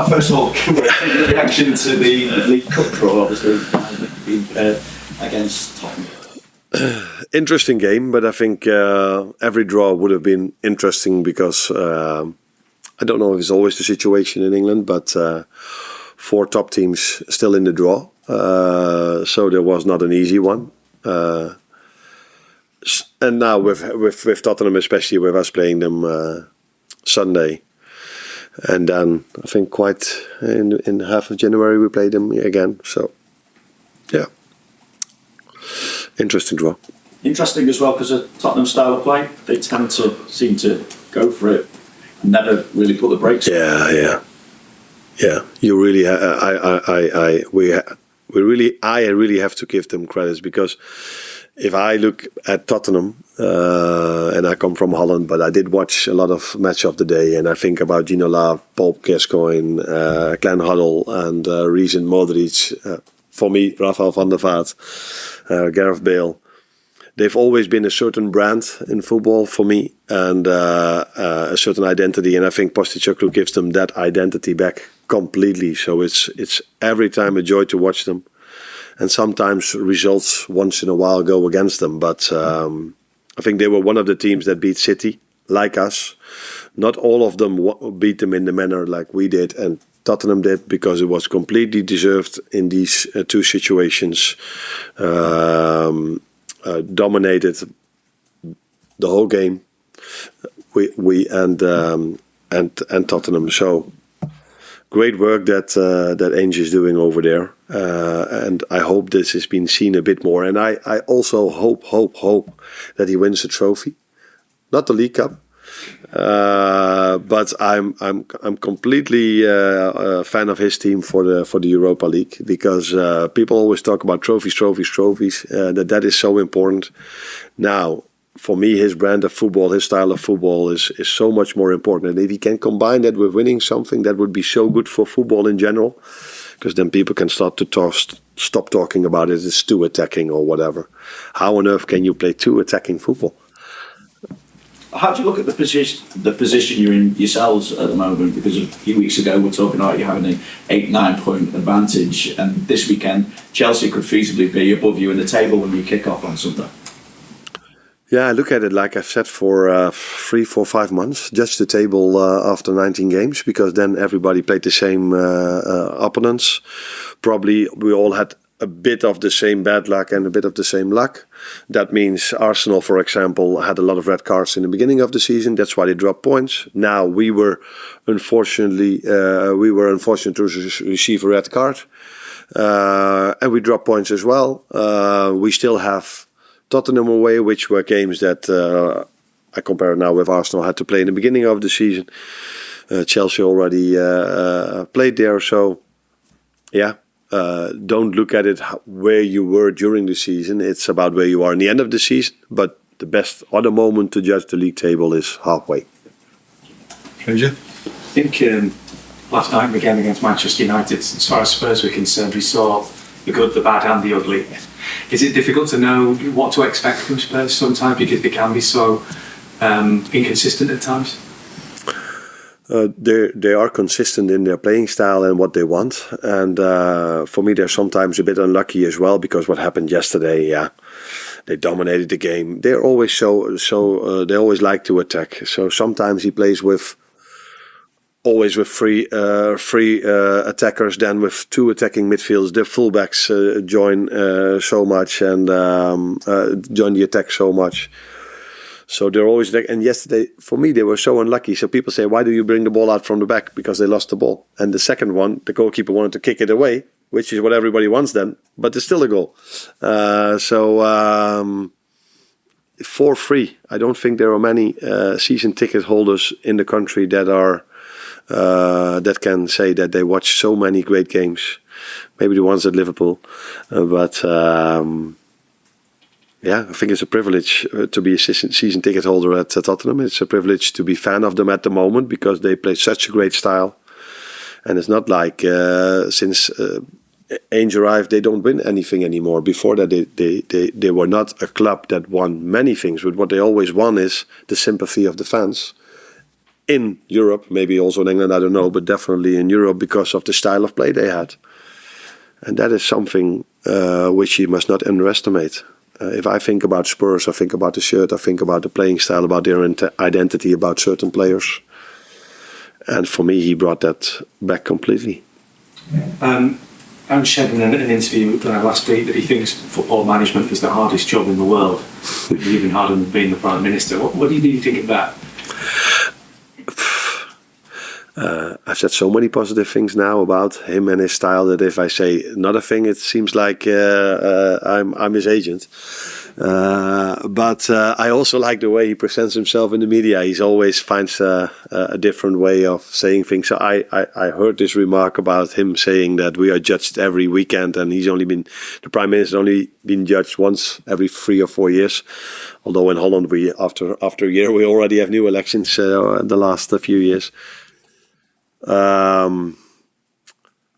first of all, your reaction to the League Cup draw, obviously, against Tottenham? Interesting game, but I think every draw would have been interesting because I don't know if it's always the situation in England, but 4 top teams still in the draw, so there was not an easy one. And now with Tottenham, especially with us playing them Sunday, and then I think quite in half of January we play them again. So yeah, interesting draw. Interesting as well because of Tottenham style of play. They tend to seem to go for it and never really put the brakes on. Yeah. You really, I really have to give them credits because if I look at Tottenham, and I come from Holland, but I did watch a lot of Match of the Day, and I think about Ginola, Paul Gascoigne, Glenn Hoddle, and Reece and Modric. For me, Rafael van der Vaart, Gareth Bale. They've always been a certain brand in football for me, and a certain identity. And I think Postecoglou gives them that identity back completely. So it's every time a joy to watch them. And sometimes results once in a while go against them. But I think they were one of the teams that beat City, like us. Not all of them beat them in the manner like we did and Tottenham did, because it was completely deserved in these 2 situations. Dominated the whole game. We and Tottenham. So great work that Ange is doing over there, and I hope this has been seen a bit more. And I also hope that he wins a trophy, not the League Cup. But I'm completely a fan of his team for the Europa League, because people always talk about trophies. That is so important. Now, for me, his brand of football, his style of football is so much more important. And if he can combine that with winning something, that would be so good for football in general, because then people can start to stop talking about it as too attacking or whatever. How on earth can you play too attacking football? How do you look at the position you're in yourselves at the moment? Because a few weeks ago we're talking about you having an 8-9 point advantage, and this weekend Chelsea could feasibly be above you in the table when you kick off on Sunday. Yeah, I look at it like I've said for 3, 4, 5 months. Judge the table after 19 games, because then everybody played the same opponents. Probably we all had a bit of the same bad luck and a bit of the same luck. That means Arsenal, for example, had a lot of red cards in the beginning of the season. That's why they dropped points. Now we were unfortunate to receive a red card, and we dropped points as well. We still have Tottenham away, which were games that I compare now with Arsenal had to play in the beginning of the season. Chelsea already played there, so yeah. Don't look at it where you were during the season. It's about where you are in the end of the season. But the best other moment to judge the league table is halfway. Pleasure. I think last night again against Manchester United, as far as Spurs were concerned, we saw the good, the bad and the ugly. Is it difficult to know what to expect from Spurs sometimes, because they can be so inconsistent at times? They are consistent in their playing style and what they want, and for me they're sometimes a bit unlucky as well, because what happened yesterday, they dominated the game. They're always they always like to attack. So sometimes he plays with three attackers, then with 2 attacking midfielders. The fullbacks join so much and join the attack so much. So they're always there. And yesterday, for me, they were so unlucky. So people say, why do you bring the ball out from the back? Because they lost the ball. And the second one, the goalkeeper wanted to kick it away, which is what everybody wants then. But it's still a goal. For free. I don't think there are many season ticket holders in the country that are that can say that they watch so many great games. Maybe the ones at Liverpool. Yeah, I think it's a privilege to be a season ticket holder at Tottenham. It's a privilege to be fan of them at the moment, because they play such a great style. And it's not like since Ange arrived, they don't win anything anymore. Before that, they were not a club that won many things. But what they always won is the sympathy of the fans. in Europe, maybe also in England, I don't know, but definitely in Europe because of the style of play they had. And that is something which you must not underestimate. If I think about Spurs, I think about the shirt, I think about the playing style, about their identity, about certain players. And for me, he brought that back completely. Ange said in an interview last week that he thinks football management is the hardest job in the world, even harder than being the Prime Minister. What do you think of that? I've said so many positive things now about him and his style that if I say another thing, it seems like I'm his agent. But I also like the way he presents himself in the media. He always finds a different way of saying things. So I heard this remark about him saying that we are judged every weekend, and the Prime Minister only been judged once every 3 or 4 years. Although in Holland, after a year we already have new elections the last few years.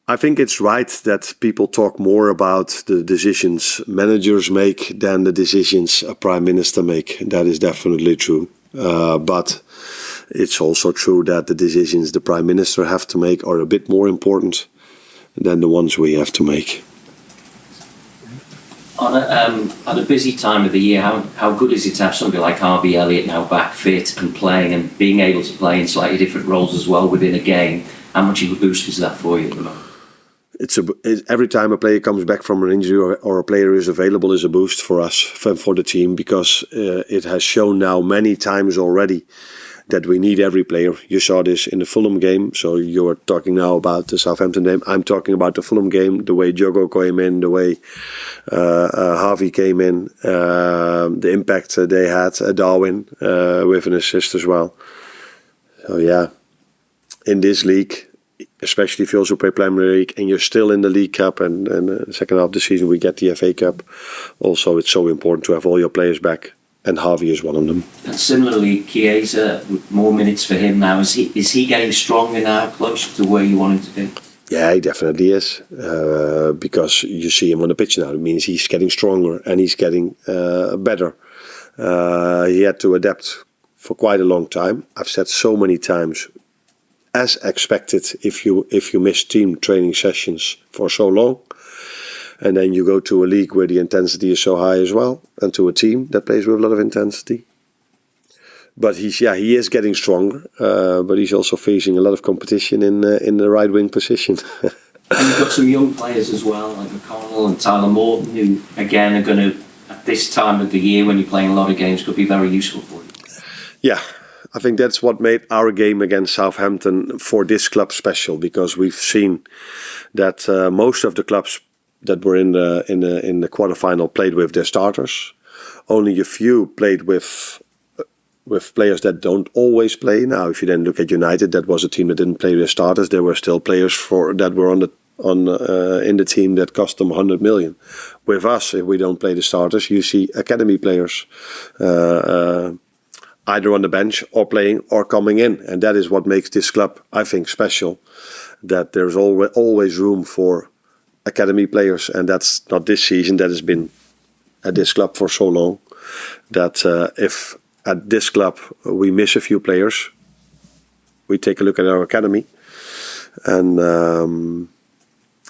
I think it's right that people talk more about the decisions managers make than the decisions a prime minister make. That is definitely true. But it's also true that the decisions the prime minister have to make are a bit more important than the ones we have to make. At a busy time of the year, how good is it to have somebody like Harvey Elliott now back fit and playing and being able to play in slightly different roles as well within a game? How much of a boost is that for you at the moment? Every time a player comes back from an injury or a player is available is a boost for us, for the team, because it has shown now many times already that we need every player. You saw this in the Fulham game, so you're talking now about the Southampton game. I'm talking about the Fulham game, the way Jogo came in, the way Harvey came in, the impact they had, Darwin with an assist as well. So yeah, in this league, especially if you also play Premier League and you're still in the League Cup and the second half of the season we get the FA Cup, also it's so important to have all your players back. And Harvey is one of them. And similarly, Chiesa, more minutes for him now. Is he getting stronger now, closer to where you want him to be? Yeah, he definitely is. Because you see him on the pitch now. It means he's getting stronger and he's getting better. He had to adapt for quite a long time. I've said so many times, as expected, if you miss team training sessions for so long, and then you go to a league where the intensity is so high as well, and to a team that plays with a lot of intensity. But he is getting stronger, but he's also facing a lot of competition in the right wing position. And you've got some young players as well, like McConnell and Tyler Morton, who again are going to, at this time of the year when you're playing a lot of games, could be very useful for you. Yeah. I think that's what made our game against Southampton for this club special, because we've seen that most of the clubs that were in the quarterfinal played with their starters. Only a few played with players that don't always play. Now, if you then look at United, that was a team that didn't play their starters. There were still players that were in the team that cost them 100 million. With us, if we don't play the starters, you see academy players either on the bench or playing or coming in, and that is what makes this club, I think, special. That there's always room for academy players, and that's not this season. That has been at this club for so long that if at this club we miss a few players, we take a look at our academy, and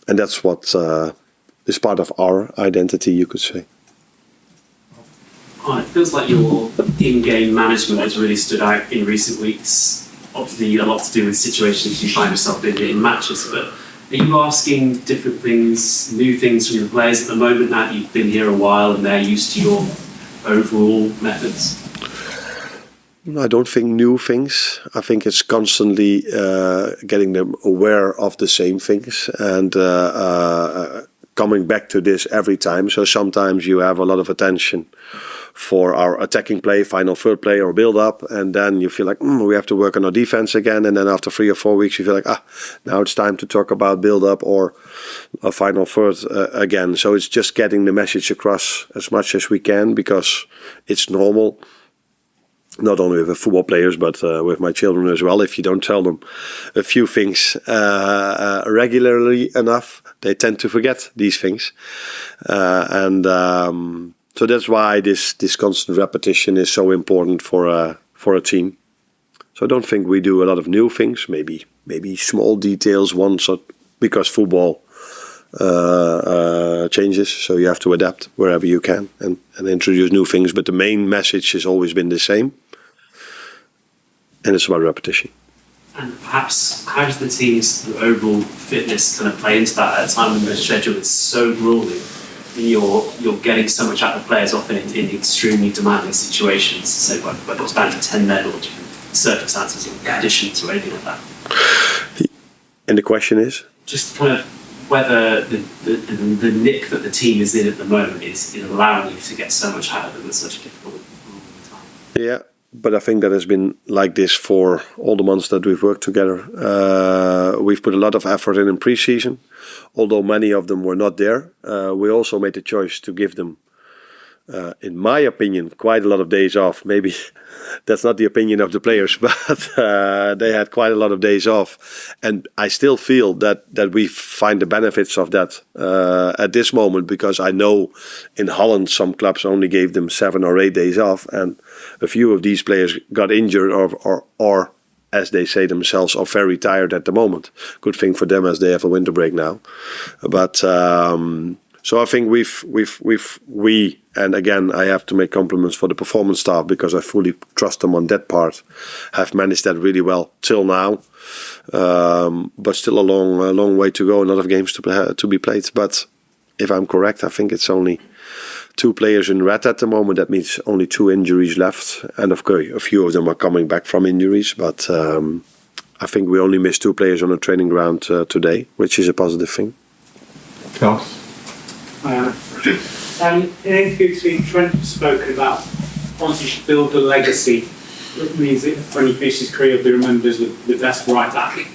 that's what is part of our identity, you could say. It feels like your in-game management has really stood out in recent weeks. Obviously, a lot to do with situations you find yourself in matches, but are you asking different things, new things from your players at the moment now that you've been here a while and they're used to your overall methods? I don't think new things. I think it's constantly getting them aware of the same things and coming back to this every time. So sometimes you have a lot of attention for our attacking play, final third play or build up, and then you feel like we have to work on our defense again, and then after 3 or 4 weeks you feel like now it's time to talk about build up or a final third again. So it's just getting the message across as much as we can, because it's normal, not only with the football players but with my children as well. If you don't tell them a few things regularly enough, they tend to forget these things, so that's why this constant repetition is so important for a team. So I don't think we do a lot of new things. Maybe small details once, because football changes, so you have to adapt wherever you can and introduce new things. But the main message has always been the same, and it's about repetition. And perhaps how does the team's overall fitness kind of play into that at a time when the schedule is so grueling? You're getting so much out of players often in extremely demanding situations, say whether it's down to 10 men or different circumstances in addition to anything like that. And the question is? Just kind of whether the nick that the team is in at the moment is allowing you to get so much out of them at such a difficult time. Yeah, but I think that has been like this for all the months that we've worked together. We've put a lot of effort in pre-season, although many of them were not there. We also made the choice to give them, in my opinion, quite a lot of days off. Maybe that's not the opinion of the players, but they had quite a lot of days off. And I still feel that we find the benefits of that at this moment, because I know in Holland some clubs only gave them 7 or 8 days off, and a few of these players got injured or as they say themselves, are very tired at the moment. Good thing for them as they have a winter break now. But so I think we and again I have to make compliments for the performance staff, because I fully trust them on that part, have managed that really well till now. But still a long way to go. A lot of games to be played. But if I'm correct, I think it's only 2 players in red at the moment. That means only 2 injuries left, and of course a few of them are coming back from injuries. But I think we only missed 2 players on the training ground today, which is a positive thing. Carl? In an interview this week, Trent spoke about wanting to build a legacy. It means that when he finishes his career, he'll be remembered as the best right back. I'm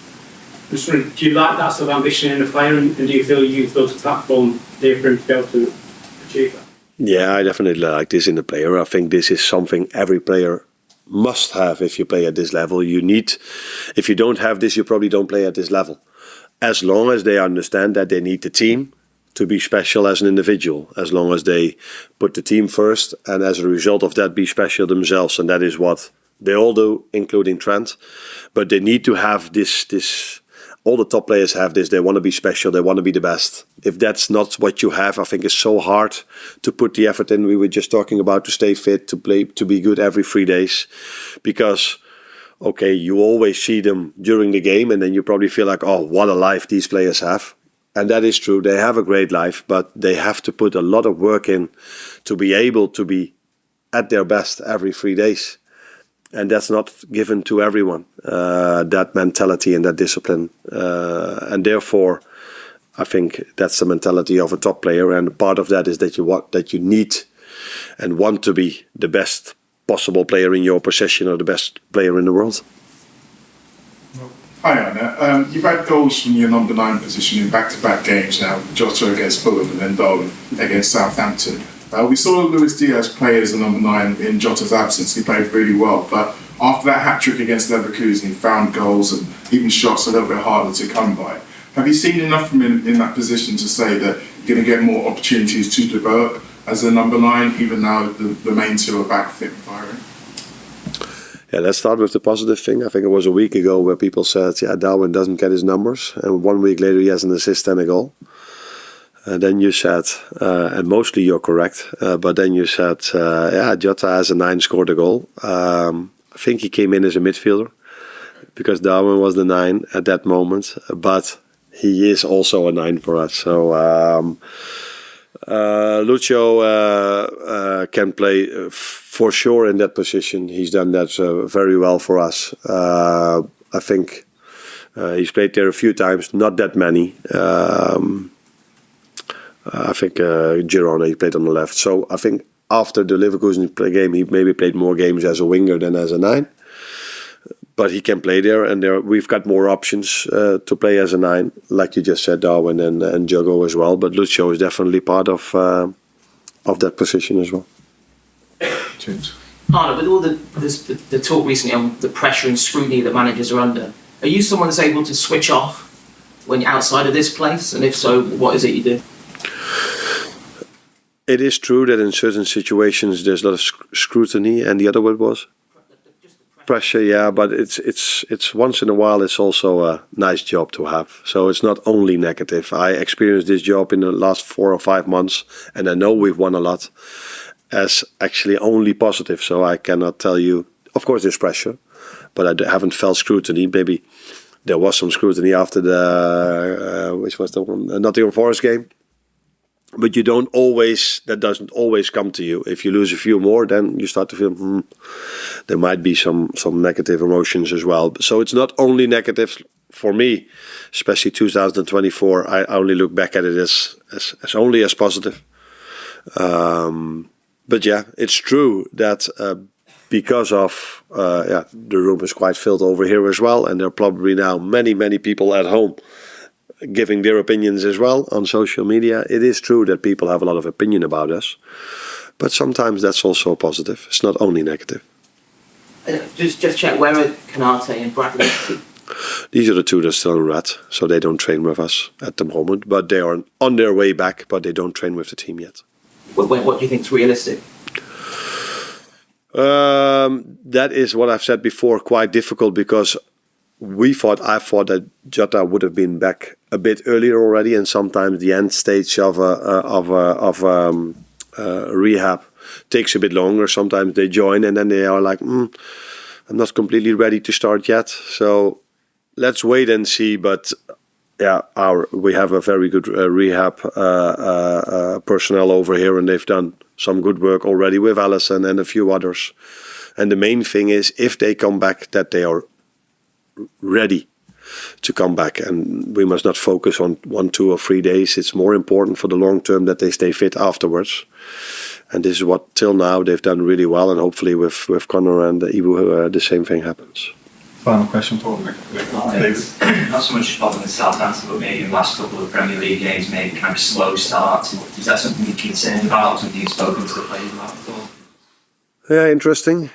just wondering, do you like that sort of ambition in a player, and do you feel you've built a platform there for him to be able to achieve that? Yeah, I definitely like this in a player. I think this is something every player must have if you play at this level. If you don't have this, you probably don't play at this level. As long as they understand that they need the team to be special as an individual, as long as they put the team first, and as a result of that be special themselves. And that is what they all do, including Trent. But they need to have this. All the top players have this. They want to be special. They want to be the best. If that's not what you have, I think it's so hard to put the effort in. We were just talking about to stay fit, to play, to be good every 3 days. Because, okay, you always see them during the game, and then you probably feel like, oh, what a life these players have. And that is true. They have a great life, but they have to put a lot of work in to be able to be at their best every 3 days. And that's not given to everyone, that mentality and that discipline. And therefore, I think that's the mentality of a top player. And part of that is that you need and want to be the best possible player in your position, or the best player in the world. Hi Arne, you've had goals from your number 9 position in back-to-back games now, Jota against Fulham and then Darwin against Southampton. We saw Luis Diaz play as a number 9 in Jota's absence. He played really well, but after that hat-trick against Leverkusen, he found goals and even shots a little bit harder to come by. Have you seen enough from him in that position to say that you're going to get more opportunities to develop as a number 9, even now the main 2 are back fit and firing? Yeah, let's start with the positive thing. I think it was a week ago where people said, yeah, Darwin doesn't get his numbers. And 1 week later he has an assist and a goal. And then you said, and mostly you're correct, but then you said, yeah, Jota as a 9 scored a goal. I think he came in as a midfielder because Darwin was the 9 at that moment. But he is also a 9 for us. So Lucio can play for sure in that position. He's done that very well for us. I think he's played there a few times, not that many. I think Girona, he played on the left. So I think after the Leverkusen game, he maybe played more games as a winger than as a 9. But he can play there, and we've got more options to play as a 9, like you just said, Darwin and Diogo as well. But Lucio is definitely part of that position as well. James. Arne, with all the talk recently on the pressure and scrutiny that managers are under, are you someone that's able to switch off when you're outside of this place? And if so, what is it you do? It is true that in certain situations there's a lot of scrutiny, and the other word was? pressure, yeah, but it's once in a while. It's also a nice job to have. So it's not only negative. I experienced this job in the last 4 or 5 months, and I know we've won a lot, as actually only positive. So I cannot tell you. Of course, there's pressure, but I haven't felt scrutiny. Maybe there was some scrutiny after the which was the one, Nottingham Forest game. But you don't always. That doesn't always come to you. If you lose a few more, then you start to feel there might be some negative emotions as well. So it's not only negative for me, especially 2024. I only look back at it as only as positive. But yeah, it's true that because of the room is quite filled over here as well, and there are probably now many people at home giving their opinions as well on social media. It is true that people have a lot of opinion about us, but sometimes that's also positive. It's not only negative. Just check, where are Konate and Bradley? These are the two that are still in red, so they don't train with us at the moment, but they are on their way back, but they don't train with the team yet. What do you think is realistic? That is what I've said before, quite difficult, because I thought that Jota would have been back a bit earlier already, and sometimes the end stage of rehab takes a bit longer. Sometimes they join and then they are like, I'm not completely ready to start yet. So let's wait and see. But yeah, we have a very good rehab personnel over here, and they've done some good work already with Allison and a few others. And the main thing is, if they come back, that they are ready to come back, and we must not focus on 1, 2 or 3 days. It's more important for the long term that they stay fit afterwards, and this is what till now they've done really well, and hopefully with Connor and Ibu the same thing happens. Final question for David. Not so much problem with Southampton, but maybe in the last couple of Premier League games, maybe kind of slow start. Is that something you're concerned about, something you've spoken to the players about before? Yeah, interesting.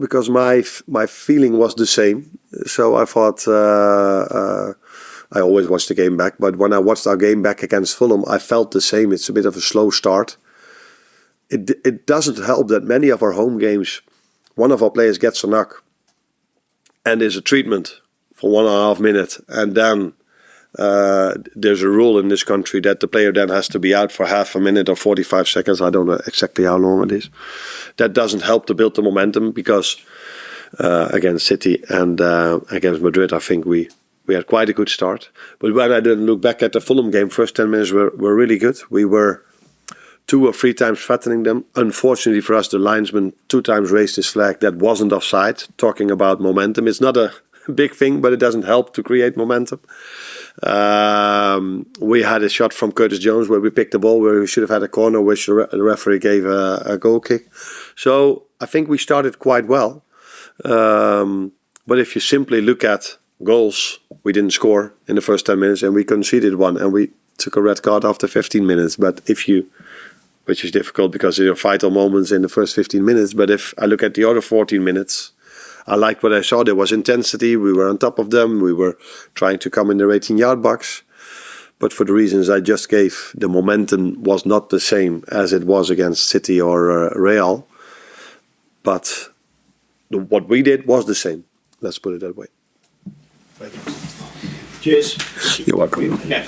Because my feeling was the same. So I thought I always watch the game back, but when I watched our game back against Fulham, I felt the same. It's a bit of a slow start. It doesn't help that many of our home games, one of our players gets a knock, and there's a treatment for 1.5 minutes, and then there's a rule in this country that the player then has to be out for half a minute or 45 seconds. I don't know exactly how long it is. That doesn't help to build the momentum, because against City and against Madrid, I think we had quite a good start. But when I didn't look back at the Fulham game, first 10 minutes were really good. We were 2 or 3 times threatening them. Unfortunately for us, the linesman 2 times raised his flag. That wasn't offside. Talking about momentum, it's not a big thing, but it doesn't help to create momentum. We had a shot from Curtis Jones where we picked the ball where we should have had a corner, which the referee gave a goal kick. So I think we started quite well. But if you simply look at goals, we didn't score in the first 10 minutes, and we conceded 1, and we took a red card after 15 minutes. But which is difficult because there are vital moments in the first 15 minutes. But if I look at the other 14 minutes, I liked what I saw. There was intensity. We were on top of them. We were trying to come in their 18-yard box. But for the reasons I just gave, the momentum was not the same as it was against City or Real. But what we did was the same. Let's put it that way. Cheers. You're welcome. Yeah.